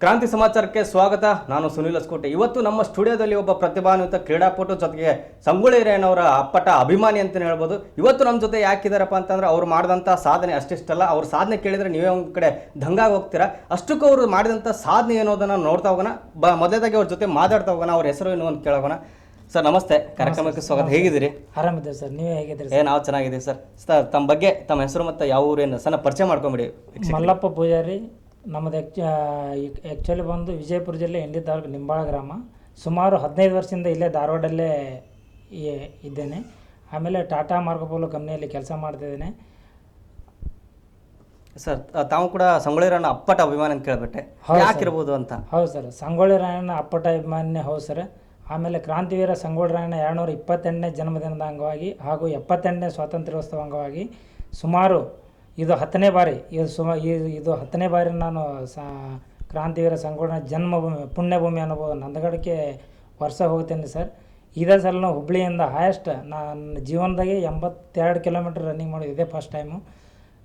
ಕ್ರಾಂತಿ ಸಮಾಚಾರಕ್ಕೆ ಸ್ವಾಗತ. ನಾನು ಸುನಿಲ್ ಹೊಸಕೋಟೆ. ಇವತ್ತು ನಮ್ಮ ಸ್ಟುಡಿಯೋದಲ್ಲಿ ಒಬ್ಬ ಪ್ರತಿಭಾನ್ವಿತ ಕ್ರೀಡಾಪಟು ಜೊತೆಗೆ ಸಂಗೊಳ್ಳಿ ರಾಯಣ್ಣವರ ಅಪ್ಪಟ ಅಭಿಮಾನಿ ಅಂತಲೇ ಹೇಳ್ಬೋದು. ಇವತ್ತು ನಮ್ಮ ಜೊತೆ ಯಾಕಿದಾರಪ್ಪ ಅಂತಂದ್ರೆ ಅವ್ರು ಮಾಡಿದಂಥ ಸಾಧನೆ ಅಷ್ಟಿಷ್ಟಲ್ಲ. ಅವ್ರ ಸಾಧನೆ ಕೇಳಿದರೆ ನೀವೇ ಒಂದು ಕಡೆ ದಂಗಾಗಿ ಹೋಗ್ತೀರಾ. ಅಷ್ಟಕ್ಕೂ ಅವರು ಮಾಡಿದಂಥ ಸಾಧನೆ ಏನೋದನ್ನು ನೋಡ್ತಾ ಹೋಗೋಣ. ಮೊದಲೇದಾಗಿ ಅವ್ರ ಜೊತೆ ಮಾತಾಡ್ತಾ ಹೋಗೋಣ. ಅವ್ರ ಹೆಸರು ಏನು ಅಂತ ಕೇಳೋಣ. ಸರ್ ನಮಸ್ತೆ, ಕಾರ್ಯಕ್ರಮಕ್ಕೆ ಸ್ವಾಗತ. ಹೇಗಿದ್ದೀರಿ? ಆರಾಮಿದ್ದೇವೆ ಸರ್, ನೀವೇ ಹೇಗಿದ್ದೀರಿ? ನಾವು ಚೆನ್ನಾಗಿದ್ದೀವಿ ಸರ್. ಸರ್ ತಮ್ಮ ಬಗ್ಗೆ, ತಮ್ಮ ಹೆಸರು ಮತ್ತು ಯಾವ ಊರೇನು ಸಣ್ಣ ಪರಿಚಯ ಮಾಡ್ಕೊಂಬಿಡಿ. ಮಲ್ಲಪ್ಪ ಪೂಜಾರಿ. ನಮ್ಮದು ಆ್ಯಕ್ಚುಲಿ ಬಂದು ವಿಜಯಪುರ ಜಿಲ್ಲೆ ಇಂಡಿ ತಾಲೂಕು ನಿಂಬಾಳ ಗ್ರಾಮ. ಸುಮಾರು 15 ವರ್ಷದಿಂದ ಇಲ್ಲೇ ಧಾರವಾಡಲ್ಲೇ ಇದ್ದೇನೆ. ಆಮೇಲೆ ಟಾಟಾ ಮಾರ್ಕೋಪೋಲೋ ಕಂಪ್ನಿಯಲ್ಲಿ ಕೆಲಸ ಮಾಡ್ತಿದ್ದೇನೆ. ಸರ್ ತಾವು ಕೂಡ ಸಂಗೊಳ್ಳಿ ರಾಯಣ್ಣ ಅಪ್ಪಟ ಅಭಿಮಾನಿ ಅಂತ ಕೇಳ್ಬಿಟ್ಟೆ, ಯಾಕಿರ್ಬೋದು ಅಂತ? ಹೌದು ಸರ್, ಸಂಗೊಳ್ಳಿ ರಾಯಣ್ಣ ಅಪ್ಪಟ ಅಭಿಮಾನಿ ಹೌದು ಸರ್. ಆಮೇಲೆ ಕ್ರಾಂತಿವೀರ ಸಂಗೊಳ್ಳಿ ರಾಯಣ್ಣ 228ನೇ ಜನ್ಮದಿನದ ಅಂಗವಾಗಿ ಹಾಗೂ 78ನೇ ಸ್ವಾತಂತ್ರ್ಯೋತ್ಸವ ಅಂಗವಾಗಿ ಸುಮಾರು ಇದು 10ನೇ ಬಾರಿ ಇದು 10ನೇ ಬಾರಿ ನಾನು ಕ್ರಾಂತಿವೀರ ಸಂಗೊಳ್ಳಿ ಜನ್ಮಭೂಮಿ ಪುಣ್ಯಭೂಮಿ ಅನ್ನೋ ನಂದಗಡಕ್ಕೆ ವರ್ಷ ಹೋಗ್ತೇನೆ ಸರ್. ಇದೇ ಸಲ ನಾವು ಹುಬ್ಬಳ್ಳಿಯಿಂದ ಹೈಯೆಸ್ಟ್ ನನ್ನ ಜೀವನದಾಗೆ 82 ಕಿಲೋಮೀಟ್ರ್ ರನ್ನಿಂಗ್ ಮಾಡೋದು ಇದೇ ಫಸ್ಟ್ ಟೈಮು.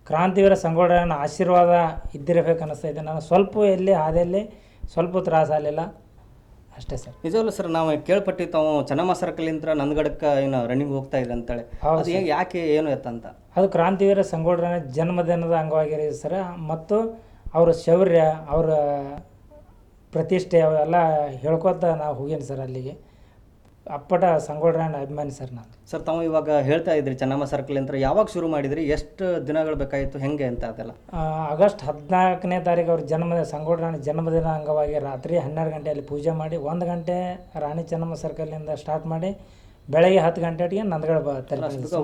ಕ್ರಾಂತಿವೀರ ಸಂಗೊಳ್ಳಿ ರಾಯಣ್ಣ ಆಶೀರ್ವಾದ ಇದ್ದಿರಬೇಕು ಅನ್ನಿಸ್ತಾಯಿದೆ. ನಾನು ಸ್ವಲ್ಪ ಹಾದಿಯಲ್ಲಿ ಸ್ವಲ್ಪ ತ್ರಾಸ ಆಗಲಿಲ್ಲ ಅಷ್ಟೇ ಸರ್. ನಿಜವಲ್ಲ ಸರ್, ನಾವು ಕೇಳ್ಪಟ್ಟು ತಾವು ಚೆನ್ನಮ್ಮ ಸರ್ಕಲಿಂದ ನಂದಗಡಕ್ಕೆ ಏನು ರನ್ನಿಂಗ್ ಹೋಗ್ತಾ ಇದೆ ಅಂತೇಳಿ. ಅದು ಯಾಕೆ ಏನು ಎತ್ತಂತ? ಅದು ಕ್ರಾಂತಿವೀರ ಸಂಗೊಳ್ಳಿ ರಾಯಣ್ಣ ಜನ್ಮದಿನದ ಅಂಗವಾಗಿರಿ ಸರ್. ಮತ್ತು ಅವರ ಶೌರ್ಯ, ಅವರ ಪ್ರತಿಷ್ಠೆ ಅವೆಲ್ಲ ಹೇಳ್ಕೊತ ನಾವು ಹೋಗೇನಿ ಸರ್ ಅಲ್ಲಿಗೆ. ಅಪ್ಪಟ ಸಂಗೊಳ್ಳಿ ರಾಯಣ್ಣ ಅಭಿಮಾನಿ ಸರ್ ನಾನು. ಸರ್ ತಾವು ಇವಾಗ ಹೇಳ್ತಾ ಇದ್ರಿ ಚೆನ್ನಮ್ಮ ಸರ್ಕಲಿಂದ ಯಾವಾಗ ಶುರು ಮಾಡಿದ್ರಿ, ಎಷ್ಟು ದಿನಗಳು ಬೇಕಾಯಿತು, ಹೆಂಗೆ ಅಂತ ಅದೆಲ್ಲ? ಆಗಸ್ಟ್ 14ನೇ ತಾರೀಕು ಅವ್ರ ಸಂಗೊಳ್ಳಿ ರಾಯಣ್ಣ ಜನ್ಮದಿನ ಅಂಗವಾಗಿ ರಾತ್ರಿ 12 ಗಂಟೆಯಲ್ಲಿ ಪೂಜೆ ಮಾಡಿ 1 ಗಂಟೆ ರಾಣಿ ಚೆನ್ನಮ್ಮ ಸರ್ಕಲಿಂದ ಸ್ಟಾರ್ಟ್ ಮಾಡಿ ಬೆಳಗ್ಗೆ 10 ಗಂಟೆಗೆ ನಂದಗಡ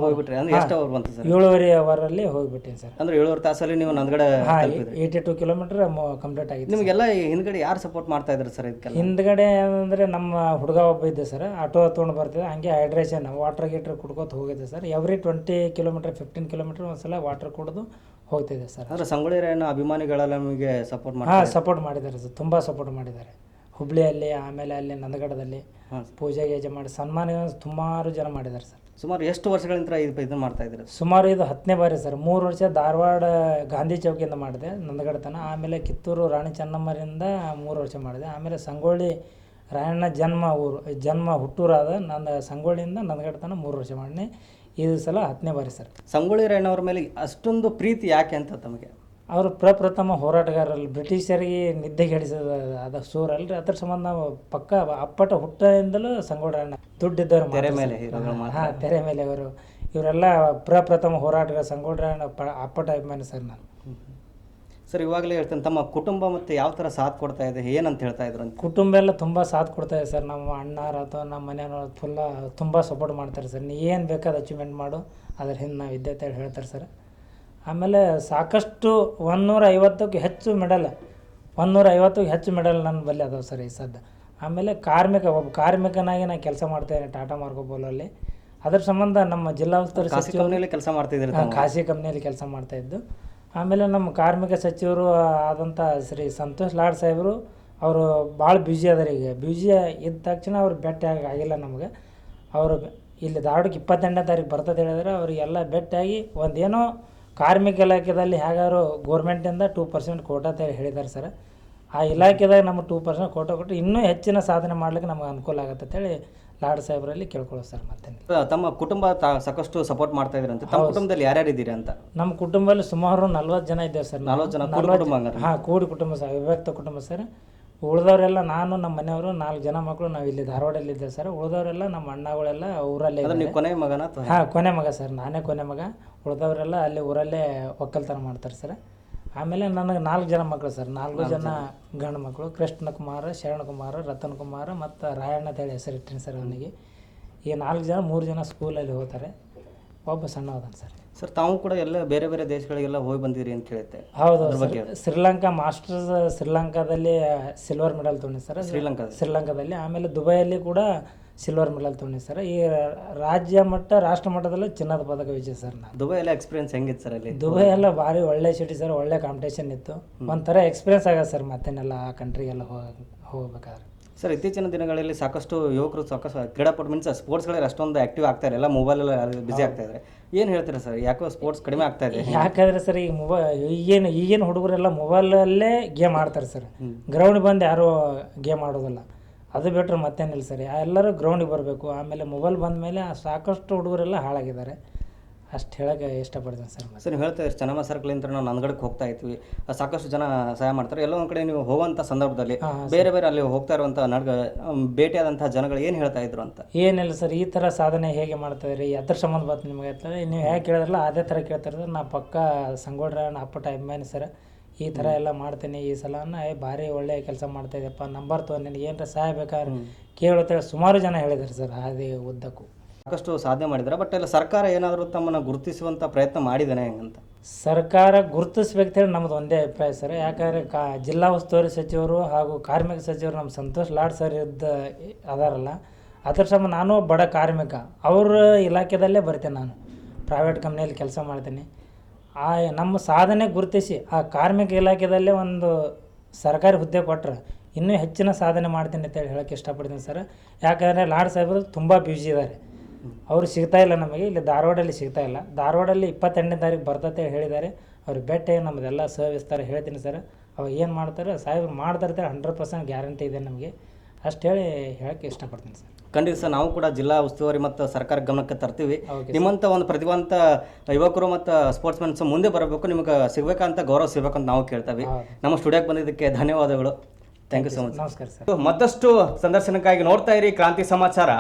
ಹೋಗ್ಬಿಟ್ರಿ. ಅಂದ್ರೆ ಎಷ್ಟು ಅವರ್ ಬಂತು ಸರ್? 7:30 ಅವರಲ್ಲಿ ಹೋಗ್ಬಿಟ್ಟಿನಿ ಸರ್. ಅಂದ್ರೆ 7 ತಾಸಲ್ಲಿ ನೀವು ನಂದಗಡ 82 ಕಿಲೋಮೀಟರ್ ಕಂಪ್ಲೀಟ್ ಆಗಿದೆ. ನಿಮಗೆಲ್ಲ ಹಿಂದ್ಗಡೆ ಯಾರು ಸಪೋರ್ಟ್ ಮಾಡ್ತಾ ಇದ್ರು ಸರ್ ಇದಕ್ಕೆಲ್ಲ? ಹಿಂದ್ಗಡೆ ಅಂದರೆ ನಮ್ಮ ಹುಡುಗ ಒಬ್ಬ ಇದ್ದೆ ಸರ್, ಆಟೋ ತೊಗೊಂಡು ಬರ್ತಿದ್ದೆ. ಹಂಗೆ ಹೈಡ್ರೇಷನ್ ವಾಟರ್ ಗೀಟ್ರ್ ಕುಡ್ಕೋತ ಹೋಗಿದ್ದೆ ಸರ್. ಎವ್ರಿ 20 ಕಿಲೋಮೀಟರ್ 15 ಕಿಲೋಮೀಟರ್ ಒಂದ್ಸಲ ವಾಟರ್ ಕುಡಿದು ಹೋಗ್ತಿದ್ದೆ ಸರ್. ಅಂದರೆ ಸಂಗೊಳ್ಳಿ ರಾಯಣ್ಣ ಅಭಿಮಾನಿಗಳೆಲ್ಲ ನಿಮಗೆ ಸಪೋರ್ಟ್ ಸಪೋರ್ಟ್ ಮಾಡಿದ್ದಾರೆ ಸರ್, ತುಂಬ ಸಪೋರ್ಟ್ ಮಾಡಿದ್ದಾರೆ. ಹುಬ್ಬಳ್ಳಿಯಲ್ಲಿ, ಆಮೇಲೆ ಅಲ್ಲಿ ನಂದಗಡದಲ್ಲಿ ಪೂಜೆ ಗೀಜೆ ಮಾಡಿ ಸನ್ಮಾನ ಸುಮಾರು ಜನ ಮಾಡಿದ್ದಾರೆ ಸರ್. ಸುಮಾರು ಎಷ್ಟು ವರ್ಷಗಳಿಂದ ಇದನ್ನು ಮಾಡ್ತಾ ಇದ್ದಾರೆ? ಸುಮಾರು ಇದು 10ನೇ ಬಾರಿ ಸರ್. 3 ವರ್ಷ ಧಾರವಾಡ ಗಾಂಧಿ ಚೌಕಿಯಿಂದ ಮಾಡಿದೆ ನಂದಗಡತನ. ಆಮೇಲೆ ಕಿತ್ತೂರು ರಾಣಿ ಚೆನ್ನಮ್ಮರಿಂದ 3 ವರ್ಷ ಮಾಡಿದೆ. ಆಮೇಲೆ ಸಂಗೊಳ್ಳಿ ರಾಯಣ್ಣ ಜನ್ಮ ಹುಟ್ಟೂರಾದ ನನ್ನ ಸಂಗೊಳ್ಳಿಯಿಂದ ನಂದಗಡತನ 3 ವರ್ಷ ಮಾಡಿದೆ. ಇದು ಸಲ 10ನೇ ಬಾರಿ ಸರ್. ಸಂಗೊಳ್ಳಿ ರಾಯಣ್ಣವ್ರ ಮೇಲೆ ಅಷ್ಟೊಂದು ಪ್ರೀತಿ ಯಾಕೆ ಅಂತ ತಮಗೆ? ಅವರು ಪ್ರಪ್ರಥಮ ಹೋರಾಟಗಾರರಲ್ಲಿ, ಬ್ರಿಟಿಷರಿಗೆ ನಿದ್ದೆಗೆಡಿಸಿದ ಅದು ಸೂರ್ ಅಲ್ರಿ. ಅದ್ರ ಸಂಬಂಧ ನಾವು ಪಕ್ಕ ಅಪ್ಪಟ ಹುಟ್ಟಿನಿಂದಲೂ ಸಂಗೊಳ್ಳಿ ರಾಯಣ್ಣ ದುಡ್ಡಿದ್ದವರು ತೆರೆ ಮೇಲೆ ಅವರು ಇವರೆಲ್ಲ ಪ್ರಪ್ರಥಮ ಹೋರಾಟಗಾರ ಸಂಗೊಳ್ಳಿ ರಾಯಣ್ಣ ಅಪ್ಪಟ ಅಭಿಮಾನಿ ಸರ್ ನಾನು. ಸರ್ ಇವಾಗಲೇ ಹೇಳ್ತೇನೆ, ತಮ್ಮ ಕುಟುಂಬ ಮತ್ತು ಯಾವ ಥರ ಸಾಥ್ ಕೊಡ್ತಾ ಇದೆ, ಏನಂತ ಹೇಳ್ತಾ ಇದ್ರು ಅಂತ? ಕುಟುಂಬ ಎಲ್ಲ ತುಂಬ ಸಾಥ್ ಕೊಡ್ತಾ ಇದೆ ಸರ್. ನಮ್ಮ ಅಣ್ಣಾರ ಅಥವಾ ನಮ್ಮ ಮನೆಯವರು ತುಂಬ ಸಪೋರ್ಟ್ ಮಾಡ್ತಾರೆ ಸರ್. ನೀ ಏನು ಬೇಕಾದ ಅಚೀವ್ಮೆಂಟ್ ಮಾಡು, ಅದ್ರ ಹಿಂದೆ ನಾವು ಇದ್ದೇ ಅಂತ ಹೇಳ್ತಾರೆ ಸರ್. ಆಮೇಲೆ ಸಾಕಷ್ಟು 150ಕ್ಕೂ ಹೆಚ್ಚು ಮೆಡಲ್ 150ಕ್ಕೂ ಹೆಚ್ಚು ಮೆಡಲ್ ನನ್ನ ಬಳಿ ಅದಾವೆ ಸರ್ ಈ ಸದ್ದ. ಆಮೇಲೆ ಒಬ್ಬ ಕಾರ್ಮಿಕನಾಗಿ ನಾನು ಕೆಲಸ ಮಾಡ್ತಾಯಿದ್ದೀನಿ ಟಾಟಾ ಮಾರ್ಕೋಪೋಲಲ್ಲಿ. ಅದ್ರ ಸಂಬಂಧ ನಮ್ಮ ಜಿಲ್ಲಾ ಉಸ್ತುವಾರಿ ಸಚಿವರು ಕೆಲಸ ಮಾಡ್ತಿದ್ರು, ಖಾಸಗಿ ಕಂಪ್ನಿಯಲ್ಲಿ ಕೆಲಸ ಮಾಡ್ತಾಯಿದ್ದು. ಆಮೇಲೆ ನಮ್ಮ ಕಾರ್ಮಿಕ ಸಚಿವರು ಆದಂಥ ಶ್ರೀ ಸಂತೋಷ್ ಲಾಡ್ ಸಾಹೇಬರು ಅವರು ಭಾಳ ಬ್ಯುಸಿ ಅದಾರೆ. ಈಗ ಬ್ಯುಸಿ ಇದ್ದ ತಕ್ಷಣ ಅವ್ರು ಭೇಟಿ ಆಗಿಲ್ಲ ನಮಗೆ. ಅವರು ಇಲ್ಲಿ ಧಾರವಾಡಕ್ಕೆ 28ನೇ ತಾರೀಕು ಬರ್ತದೆ ಹೇಳಿದ್ರೆ ಅವರಿಗೆಲ್ಲ ಭೇಟಿಯಾಗಿ ಒಂದೇನೋ ಕಾರ್ಮಿಕ ಇಲಾಖೆಯಲ್ಲಿ ಹೇಗಾರು ಗೋರ್ಮೆಂಟಿಂದ 2% ಕೋಟಾ ಅಂತ ಹೇಳಿದ್ದಾರೆ ಸರ್. ಆ ಇಲಾಖೆದಾಗ ನಮಗೆ 2% ಕೋಟಾ ಕೊಟ್ಟು ಇನ್ನೂ ಹೆಚ್ಚಿನ ಸಾಧನೆ ಮಾಡ್ಲಿಕ್ಕೆ ನಮಗೆ ಅನುಕೂಲ ಆಗುತ್ತೆ ಅಂತೇಳಿ ಲಾಡ್ ಸಾಹೇಬರಲ್ಲಿ ಕೇಳ್ಕೊಳ್ಳೋ ಸರ್. ಮತ್ತೆ ತಮ್ಮ ಕುಟುಂಬ ಸಾಕಷ್ಟು ಸಪೋರ್ಟ್ ಮಾಡ್ತಾ ಇದ್ದಾರೆ ಅಂತ. ತಮ್ಮ ಕುಟುಂಬದಲ್ಲಿ ಯಾರ್ಯಾರು ಇದ್ದೀರಿ ಅಂತ? ನಮ್ಮ ಕುಟುಂಬದಲ್ಲಿ ಸುಮಾರು 40 ಜನ ಇದ್ದೇವೆ ಸರ್. 40 ಜನ ಕೂಡಿ ಕುಟುಂಬ ಸರ್, ವಿಭಕ್ತ ಕುಟುಂಬ ಸರ್. ಉಳಿದವರೆಲ್ಲ ನಾನು, ನಮ್ಮ ಮನೆಯವರು 4 ಜನ ಮಕ್ಕಳು ನಾವು ಇಲ್ಲಿ ಧಾರವಾಡಲ್ಲಿ ಇದ್ದೇವೆ ಸರ್. ಉಳಿದವರೆಲ್ಲ ನಮ್ಮ ಅಣ್ಣಗಳೆಲ್ಲ ಊರಲ್ಲೇ. ಕೊನೆ ಮಗನ? ಕೊನೆ ಮಗ ಸರ್, ನಾನೇ ಕೊನೆ ಮಗ. ಉಳಿದವರೆಲ್ಲ ಅಲ್ಲಿ ಊರಲ್ಲೇ ಒಕ್ಕಲ್ತನ ಮಾಡ್ತಾರೆ ಸರ್. ಆಮೇಲೆ ನನಗೆ 4 ಜನ ಮಕ್ಕಳು ಸರ್. 4 ಜನ ಗಂಡು ಮಕ್ಕಳು, ಕೃಷ್ಣಕುಮಾರ, ಶರಣಕುಮಾರ, ರತನ್ ಕುಮಾರ ಮತ್ತು ರಾಯಣ್ಣ ಅಂತೇಳಿ ಹೆಸರಿಟ್ಟಿನಿ ಸರ್ ಅವನಿಗೆ. ಈ 4 ಜನ 3 ಜನ ಸ್ಕೂಲಲ್ಲಿ ಹೋಗ್ತಾರೆ, ಒಬ್ಬ ಸಣ್ಣ ಹೋದಾನೆ ಸರ್. ಸರ್ ತಾವು ಕೂಡ ಎಲ್ಲ ಬೇರೆ ಬೇರೆ ದೇಶಗಳಿಗೆಲ್ಲ ಹೋಗಿ ಬಂದಿರಿ ಅಂತ ಕೇಳುತ್ತೆ. ಹೌದು, ಶ್ರೀಲಂಕಾ ಮಾಸ್ಟರ್ಸ್ ಶ್ರೀಲಂಕಾದಲ್ಲಿ ಸಿಲ್ವರ್ ಮೆಡಲ್ ತೊಗೊಂಡಿ ಸರ್. ಶ್ರೀಲಂಕಾದಲ್ಲಿ. ಆಮೇಲೆ ದುಬೈಯಲ್ಲಿ ಕೂಡ ಸಿಲ್ವರ್ ಮೆಡಲ್ ತೊಗೊಂಡಿ ಸರ್. ಈ ರಾಜ್ಯ ಮಟ್ಟ ರಾಷ್ಟ್ರ ಮಟ್ಟದಲ್ಲಿ ಚಿನ್ನದ ಪದಕ ವಿಜಯ ಸರ್ ನಾನು. ದುಬೈಯಲ್ಲಿ ಎಕ್ಸ್ಪೀರಿಯನ್ಸ್ ಹೆಂಗಿತ್ತು ಸರ್? ಅಲ್ಲಿ ದುಬೈ ಎಲ್ಲ ಭಾರಿ ಒಳ್ಳೆ ಸಿಟಿ ಸರ್, ಒಳ್ಳೆ ಕಾಂಪಿಟೇಷನ್ ಇತ್ತು. ಒಂಥರ ಎಕ್ಸ್ಪೀರಿಯನ್ಸ್ ಆಗುತ್ತೆ ಸರ್. ಮತ್ತೇನೆಲ್ಲ ಆ ಕಂಟ್ರಿಗೆಲ್ಲ ಹೋಗ್ಬೇಕಾದ್ರೆ. ಸರ್ ಇತ್ತೀಚಿನ ದಿನಗಳಲ್ಲಿ ಸಾಕಷ್ಟು ಯುವಕರು ಸಾಕಷ್ಟು ಕ್ರೀಡಾಪಟು ಮೀನ್ಸ್ ಸ್ಪೋರ್ಟ್ಸ್ಗಳಲ್ಲಿ ಅಷ್ಟೊಂದು ಆ್ಯಕ್ಟಿವ್ ಆಗ್ತಾ ಇಲ್ಲ, ಎಲ್ಲ ಮೊಬೈಲಲ್ಲಿ ಬಿಸಿ ಆಗ್ತಾ ಇದ್ದಾರೆ. ಏನು ಹೇಳ್ತೀರಾ ಸರ್, ಯಾಕೋ ಸ್ಪೋರ್ಟ್ಸ್ ಕಡಿಮೆ ಆಗ್ತಾ ಇದೆ? ಯಾಕಂದರೆ ಸರ್ ಈಗ ಈಗೇನು ಹುಡುಗರೆಲ್ಲ ಮೊಬೈಲಲ್ಲೇ ಗೇಮ್ ಆಡ್ತಾರೆ ಸರ್. ಗ್ರೌಂಡ್ ಬಂದು ಯಾರೂ ಗೇಮ್ ಆಡೋದಿಲ್ಲ. ಅದು ಬಿಟ್ಟರೆ ಮತ್ತೇನಿಲ್ಲ ಸರ್, ಎಲ್ಲರೂ ಗ್ರೌಂಡಿಗೆ ಬರಬೇಕು. ಆಮೇಲೆ ಮೊಬೈಲ್ ಬಂದ ಮೇಲೆ ಸಾಕಷ್ಟು ಹುಡುಗರೆಲ್ಲ ಹಾಳಾಗಿದ್ದಾರೆ. ಅಷ್ಟು ಹೇಳೋಕ್ಕೆ ಇಷ್ಟಪಡ್ತೀನಿ ಸರ್. ಸರ್ ನೀವು ಹೇಳ್ತಾ ಇದ್ದೀರಿ ಚೆನ್ನಮ್ಮ ಸರ್ಕಲಿಂದ ನಾವು ನಂದಗಡಕ್ಕೆ ಹೋಗ್ತಾ ಇದ್ವಿ, ಸಾಕಷ್ಟು ಜನ ಸಹಾಯ ಮಾಡ್ತಾರೆ. ಎಲ್ಲೋ ಒಂದು ಕಡೆ ನೀವು ಹೋಗುವಂಥ ಸಂದರ್ಭದಲ್ಲಿ ಬೇರೆ ಬೇರೆ ಅಲ್ಲಿ ಹೋಗ್ತಾ ಇರುವಂಥ ಭೇಟಿಯಾದಂಥ ಜನಗಳು ಏನು ಹೇಳ್ತಾ ಇದ್ರು ಅಂತ? ಏನಿಲ್ಲ ಸರ್, ಈ ಥರ ಸಾಧನೆ ಹೇಗೆ ಮಾಡ್ತಾಯಿದ್ರಿ, ಅದ್ರ ಸಂಬಂಧ ಬಂತು ನಿಮಗೆ ಅಂತಂದರೆ ನೀವು ಹೇಗೆ ಕೇಳಿದ್ರಲ್ಲ ಅದೇ ಥರ ಕೇಳ್ತಾರೆ. ನಾ ಪಕ್ಕ ಸಂಗೊಳ್ರಾಯಣ್ಣ ಅಪ್ಪಟ ಅಭಿಮಾನಿ ಸರ್. ಈ ಥರ ಎಲ್ಲ ಮಾಡ್ತೀನಿ, ಈ ಸಲನ ಭಾರಿ ಒಳ್ಳೆಯ ಕೆಲಸ ಮಾಡ್ತಾಯಿದ್ದೆಪ್ಪ, ನಂಬರ್ ತೊಗೊಂಡು ನಿನಗೆ ಏನರ ಸಹಾಯ ಬೇಕಾದ್ರೆ ಕೇಳುತ್ತೇಳಿ ಸುಮಾರು ಜನ ಹೇಳಿದ್ದಾರೆ ಸರ್. ಅದೇ ಉದ್ದಕ್ಕೂ ಸಾಕಷ್ಟು ಸಾಧನೆ ಮಾಡಿದ್ದಾರೆ. ಬಟ್ ಎಲ್ಲ ಸರ್ಕಾರ ಏನಾದರೂ ತಮ್ಮನ್ನು ಗುರುತಿಸುವಂಥ ಪ್ರಯತ್ನ ಮಾಡಿದ್ದಾನೆ ಹೆಂಗಂತ? ಸರ್ಕಾರ ಗುರುತಿಸ್ಬೇಕು ಹೇಳಿ ನಮ್ಮದು ಒಂದೇ ಅಭಿಪ್ರಾಯ ಸರ್. ಯಾಕಂದರೆ ಜಿಲ್ಲಾ ಉಸ್ತುವಾರಿ ಸಚಿವರು ಹಾಗೂ ಕಾರ್ಮಿಕ ಸಚಿವರು ನಮ್ಮ ಸಂತೋಷ್ ಲಾಡ್ ಸರ್ ಅದಾರಲ್ಲ, ಅದ್ರ ಸಂಬಂಧ ನಾನು ಬಡ ಕಾರ್ಮಿಕ, ಅವ್ರ ಇಲಾಖೆದಲ್ಲೇ ಬರ್ತೇನೆ. ನಾನು ಪ್ರೈವೇಟ್ ಕಂಪ್ನಿಯಲ್ಲಿ ಕೆಲಸ ಮಾಡ್ತೀನಿ. ನಮ್ಮ ಸಾಧನೆ ಗುರುತಿಸಿ ಆ ಕಾರ್ಮಿಕ ಇಲಾಖೆದಲ್ಲೇ ಒಂದು ಸರ್ಕಾರಿ ಹುದ್ದೆ ಕೊಟ್ಟರೆ ಇನ್ನೂ ಹೆಚ್ಚಿನ ಸಾಧನೆ ಮಾಡ್ತೀನಿ ಅಂತೇಳಿ ಹೇಳೋಕ್ಕೆ ಇಷ್ಟಪಡ್ತೀನಿ ಸರ್. ಯಾಕಂದರೆ ಲಾಡ್ ಸಾಹೇಬರು ತುಂಬ ಬ್ಯುಸಿ ಇದ್ದಾರೆ, ಅವರು ಸಿಗ್ತಾಯಿಲ್ಲ ನಮಗೆ. ಇಲ್ಲಿ ಧಾರವಾಡಲ್ಲಿ ಸಿಗ್ತಾಯಿಲ್ಲ. ಧಾರವಾಡಲ್ಲಿ 28ನೇ ತಾರೀಕು ಬರ್ತತೆ ಹೇಳಿದ್ದಾರೆ. ಅವ್ರಿಗೆ ಭೇಟಿ ನಮ್ಮದೆಲ್ಲ ಸಹವಿಸ್ತಾರೆ ಹೇಳ್ತೀನಿ ಸರ್. ಅವಾಗ ಏನು ಮಾಡ್ತಾರೆ ಸಾಹೇಬ್ರು ಮಾಡ್ತಾರೆ 100% ಗ್ಯಾರಂಟಿ ಇದೆ ನಮಗೆ. ಅಷ್ಟು ಹೇಳೋಕ್ಕೆ ಇಷ್ಟಪಡ್ತೀನಿ ಸರ್. ಖಂಡಿತ ಸರ್, ನಾವು ಕೂಡ ಜಿಲ್ಲಾ ಉಸ್ತುವಾರಿ ಮತ್ತು ಸರ್ಕಾರ ಗಮನಕ್ಕೆ ತರ್ತೀವಿ. ನಿಮ್ಮಂಥ ಒಂದು ಪ್ರತಿಭಾವಂತ ಯುವಕರು ಮತ್ತು ಸ್ಪೋರ್ಟ್ಸ್ ಮೆನ್ಸ್ ಮುಂದೆ ಬರಬೇಕು, ನಿಮಗೆ ಸಿಗಬೇಕಂತ ಗೌರವ ಸಿಗಬೇಕಂತ ನಾವು ಕೇಳ್ತೀವಿ. ನಮ್ಮ ಸ್ಟುಡಿಯೋಕ್ಕೆ ಬಂದಿದ್ದಕ್ಕೆ ಧನ್ಯವಾದಗಳು. Thank you so much. ನಮಸ್ಕಾರ ಸರ್. ಮತ್ತಷ್ಟು ಸಂದರ್ಶನಕ್ಕಾಗಿ ನೋಡ್ತಾ ಇರಿ ಕ್ರಾಂತಿ ಸಮಾಚಾರ.